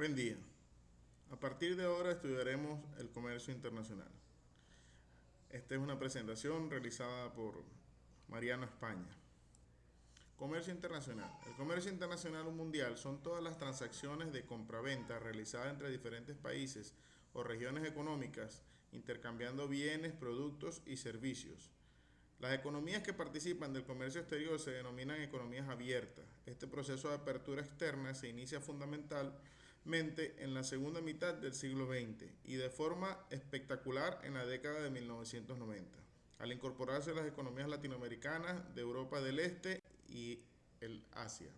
Buen día. A partir de ahora estudiaremos el comercio internacional. Esta es una presentación realizada por Mariano España. Comercio internacional. El comercio internacional mundial son todas las transacciones de compra-venta realizadas entre diferentes países o regiones económicas, intercambiando bienes, productos y servicios. Las economías que participan del comercio exterior se denominan economías abiertas. Este proceso de apertura externa se inicia fundamentalmente en la segunda mitad del siglo XX y de forma espectacular en la década de 1990, al incorporarse las economías latinoamericanas, de Europa del Este y el Asia.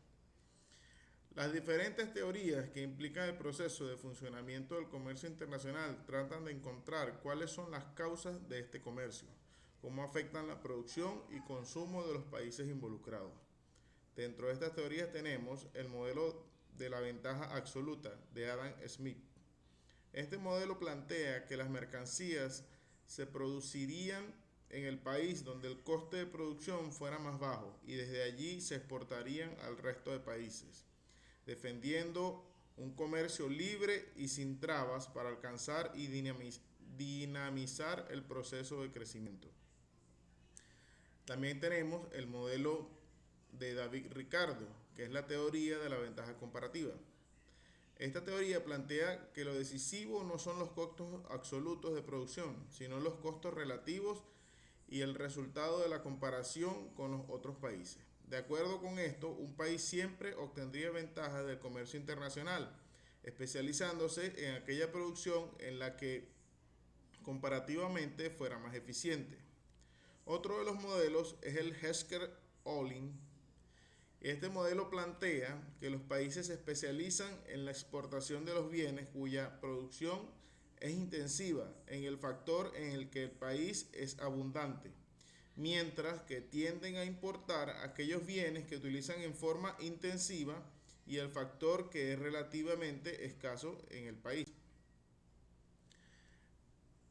Las diferentes teorías que implican el proceso de funcionamiento del comercio internacional tratan de encontrar cuáles son las causas de este comercio, cómo afectan la producción y consumo de los países involucrados. Dentro de estas teorías tenemos el modelo de la ventaja absoluta de Adam Smith. Este modelo plantea que las mercancías se producirían en el país donde el coste de producción fuera más bajo y desde allí se exportarían al resto de países, defendiendo un comercio libre y sin trabas para alcanzar y dinamizar el proceso de crecimiento. También tenemos el modelo de David Ricardo, que es la teoría de la ventaja comparativa. Esta teoría plantea que lo decisivo no son los costos absolutos de producción, sino los costos relativos y el resultado de la comparación con los otros países. De acuerdo con esto, un país siempre obtendría ventajas del comercio internacional, especializándose en aquella producción en la que comparativamente fuera más eficiente. Otro de los modelos es el Hesker-Ohlin. Este modelo plantea que los países se especializan en la exportación de los bienes cuya producción es intensiva en el factor en el que el país es abundante, mientras que tienden a importar aquellos bienes que utilizan en forma intensiva y el factor que es relativamente escaso en el país.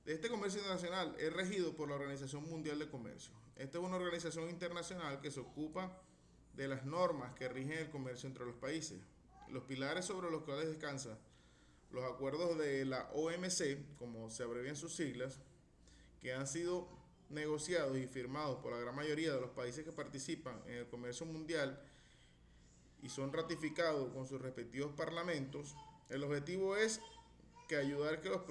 Este comercio internacional es regido por la Organización Mundial de Comercio. Esta es una organización internacional que se ocupa de las normas que rigen el comercio entre los países. Los pilares sobre los cuales descansan los acuerdos de la OMC, como se abrevian sus siglas, que han sido negociados y firmados por la gran mayoría de los países que participan en el comercio mundial y son ratificados con sus respectivos parlamentos. El objetivo es que ayudar que los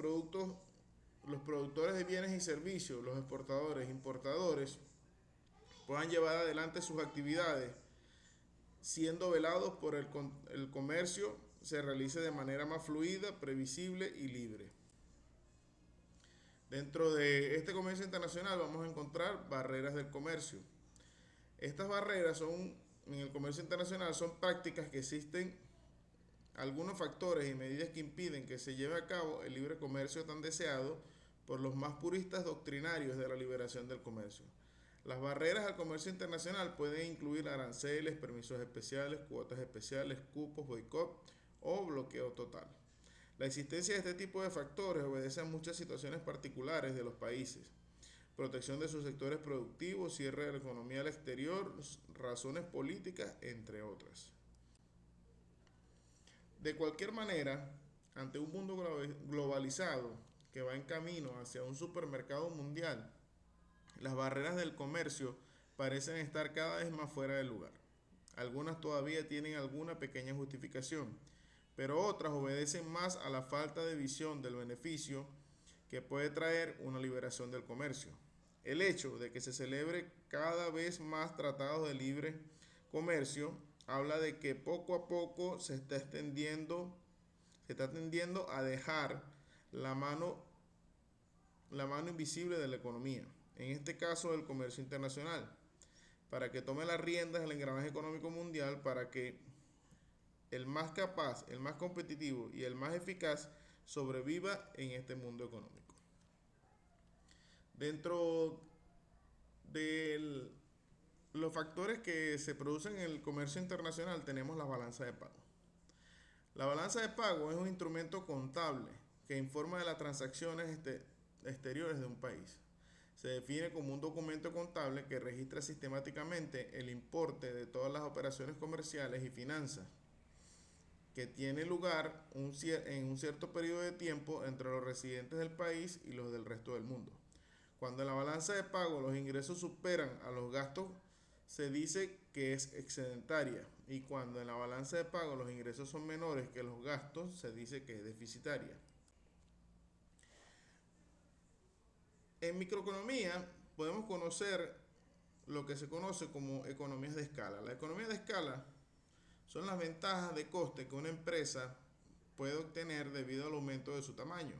productores de bienes y servicios, los exportadores e importadores, puedan llevar adelante sus actividades, siendo velados por el comercio se realice de manera más fluida, previsible y libre. Dentro de este comercio internacional vamos a encontrar barreras del comercio. Estas barreras en el comercio internacional son prácticas que existen algunos factores y medidas que impiden que se lleve a cabo el libre comercio tan deseado por los más puristas doctrinarios de la liberación del comercio. Las barreras al comercio internacional pueden incluir aranceles, permisos especiales, cuotas especiales, cupos, boicot o bloqueo total. La existencia de este tipo de factores obedece a muchas situaciones particulares de los países: protección de sus sectores productivos, cierre de la economía al exterior, razones políticas, entre otras. De cualquier manera, ante un mundo globalizado que va en camino hacia un supermercado mundial, las barreras del comercio parecen estar cada vez más fuera de lugar. Algunas todavía tienen alguna pequeña justificación, pero otras obedecen más a la falta de visión del beneficio que puede traer una liberación del comercio. El hecho de que se celebre cada vez más tratados de libre comercio habla de que poco a poco se está tendiendo a dejar la mano invisible de la economía, en este caso del comercio internacional, para que tome las riendas del engranaje económico mundial, para que el más capaz, el más competitivo y el más eficaz sobreviva en este mundo económico. Dentro de los factores que se producen en el comercio internacional tenemos la balanza de pago. La balanza de pago es un instrumento contable que informa de las transacciones exteriores de un país. Se define como un documento contable que registra sistemáticamente el importe de todas las operaciones comerciales y finanzas que tiene lugar en un cierto periodo de tiempo entre los residentes del país y los del resto del mundo. Cuando en la balanza de pago los ingresos superan a los gastos, se dice que es excedentaria, y cuando en la balanza de pago los ingresos son menores que los gastos, se dice que es deficitaria. En microeconomía podemos conocer lo que se conoce como economías de escala. Las economías de escala son las ventajas de coste que una empresa puede obtener debido al aumento de su tamaño,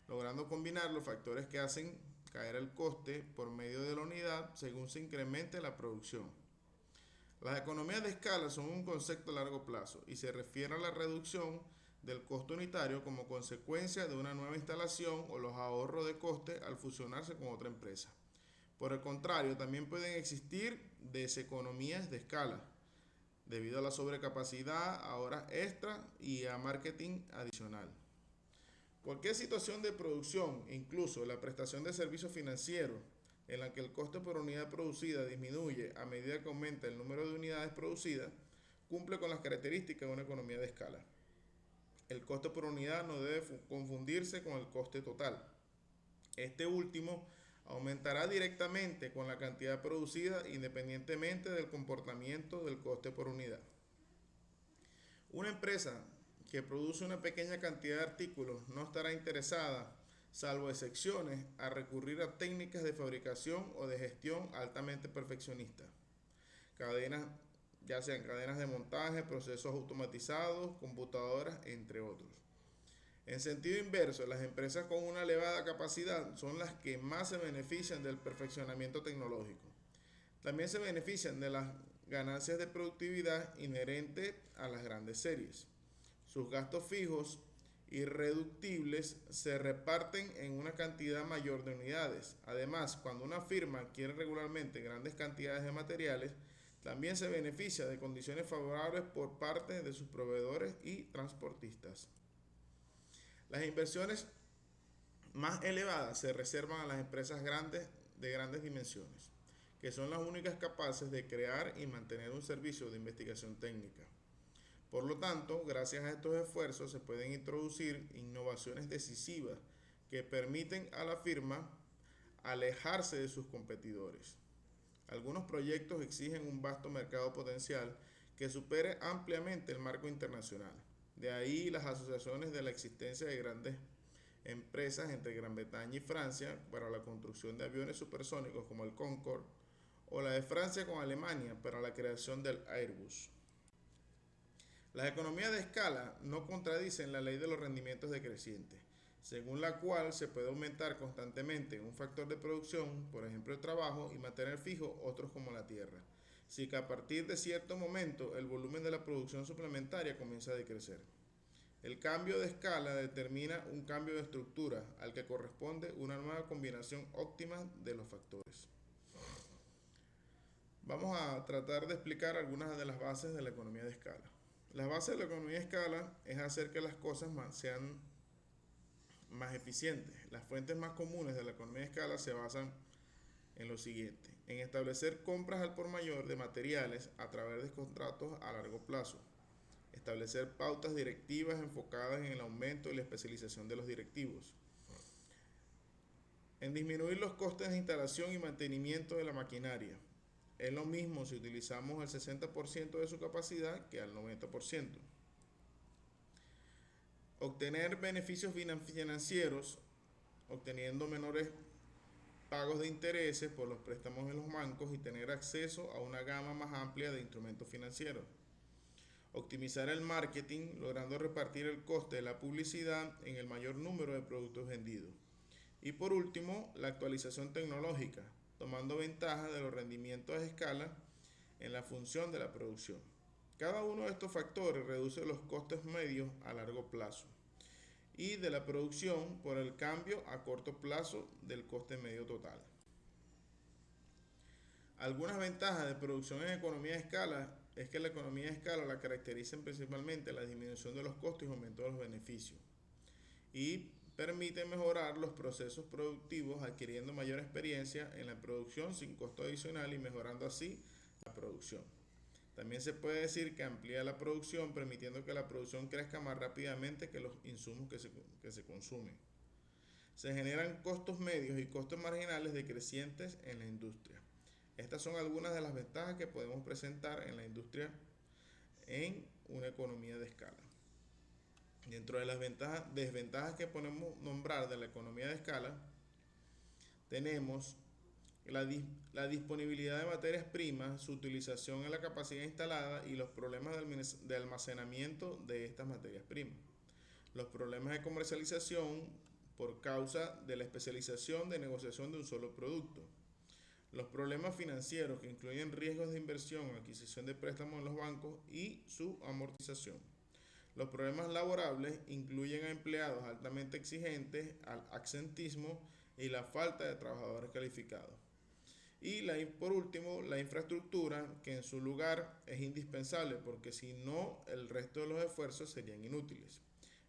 logrando combinar los factores que hacen caer el coste por medio de la unidad según se incremente la producción. Las economías de escala son un concepto a largo plazo y se refiere a la reducción del costo unitario como consecuencia de una nueva instalación o los ahorros de coste al fusionarse con otra empresa. Por el contrario, también pueden existir deseconomías de escala, debido a la sobrecapacidad, a horas extra y a marketing adicional. Cualquier situación de producción, incluso la prestación de servicios financieros, en la que el coste por unidad producida disminuye a medida que aumenta el número de unidades producidas, cumple con las características de una economía de escala. El coste por unidad no debe confundirse con el coste total. Este último aumentará directamente con la cantidad producida independientemente del comportamiento del coste por unidad. Una empresa que produce una pequeña cantidad de artículos no estará interesada, salvo excepciones, a recurrir a técnicas de fabricación o de gestión altamente perfeccionistas. Cadenas, ya sean cadenas de montaje, procesos automatizados, computadoras, entre otros. En sentido inverso, las empresas con una elevada capacidad son las que más se benefician del perfeccionamiento tecnológico. También se benefician de las ganancias de productividad inherentes a las grandes series. Sus gastos fijos irreductibles se reparten en una cantidad mayor de unidades. Además, cuando una firma adquiere regularmente grandes cantidades de materiales, también se beneficia de condiciones favorables por parte de sus proveedores y transportistas. Las inversiones más elevadas se reservan a las empresas grandes de grandes dimensiones, que son las únicas capaces de crear y mantener un servicio de investigación técnica. Por lo tanto, gracias a estos esfuerzos se pueden introducir innovaciones decisivas que permiten a la firma alejarse de sus competidores. Algunos proyectos exigen un vasto mercado potencial que supere ampliamente el marco internacional. De ahí las asociaciones de la existencia de grandes empresas entre Gran Bretaña y Francia para la construcción de aviones supersónicos como el Concorde, o la de Francia con Alemania para la creación del Airbus. Las economías de escala no contradicen la ley de los rendimientos decrecientes, según la cual se puede aumentar constantemente un factor de producción, por ejemplo el trabajo, y mantener fijo otros como la tierra, si que a partir de cierto momento el volumen de la producción suplementaria comienza a decrecer. El cambio de escala determina un cambio de estructura al que corresponde una nueva combinación óptima de los factores. Vamos a tratar de explicar algunas de las bases de la economía de escala. La base de la economía de escala es hacer que las cosas sean más eficientes. Las fuentes más comunes de la economía de escala se basan en lo siguiente: en establecer compras al por mayor de materiales a través de contratos a largo plazo, establecer pautas directivas enfocadas en el aumento y la especialización de los directivos, en disminuir los costes de instalación y mantenimiento de la maquinaria. Es lo mismo si utilizamos el 60% de su capacidad que al 90%. Obtener beneficios financieros, obteniendo menores pagos de intereses por los préstamos en los bancos y tener acceso a una gama más amplia de instrumentos financieros. Optimizar el marketing, logrando repartir el coste de la publicidad en el mayor número de productos vendidos. Y por último, la actualización tecnológica, tomando ventaja de los rendimientos a escala en la función de la producción. Cada uno de estos factores reduce los costes medios a largo plazo y de la producción por el cambio a corto plazo del coste medio total. Algunas ventajas de producción en economía de escala es que la economía de escala la caracterizan principalmente la disminución de los costos y aumento de los beneficios, y permite mejorar los procesos productivos adquiriendo mayor experiencia en la producción sin costo adicional y mejorando así la producción. También se puede decir que amplía la producción, permitiendo que la producción crezca más rápidamente que los insumos que se consumen. Se generan costos medios y costos marginales decrecientes en la industria. Estas son algunas de las ventajas que podemos presentar en la industria en una economía de escala. Dentro de las desventajas que podemos nombrar de la economía de escala, tenemos la disponibilidad de materias primas, su utilización en la capacidad instalada y los problemas de almacenamiento de estas materias primas. Los problemas de comercialización por causa de la especialización de negociación de un solo producto. Los problemas financieros que incluyen riesgos de inversión, adquisición de préstamos en los bancos y su amortización. Los problemas laborables incluyen a empleados altamente exigentes, al absentismo y la falta de trabajadores calificados. Y por último, la infraestructura, que en su lugar es indispensable porque si no, el resto de los esfuerzos serían inútiles.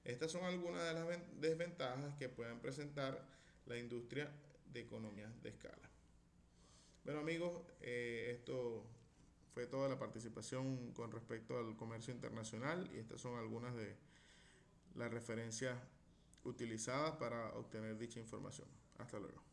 Estas son algunas de las desventajas que pueden presentar la industria de economía de escala. Bueno amigos, esto fue toda la participación con respecto al comercio internacional y estas son algunas de las referencias utilizadas para obtener dicha información. Hasta luego.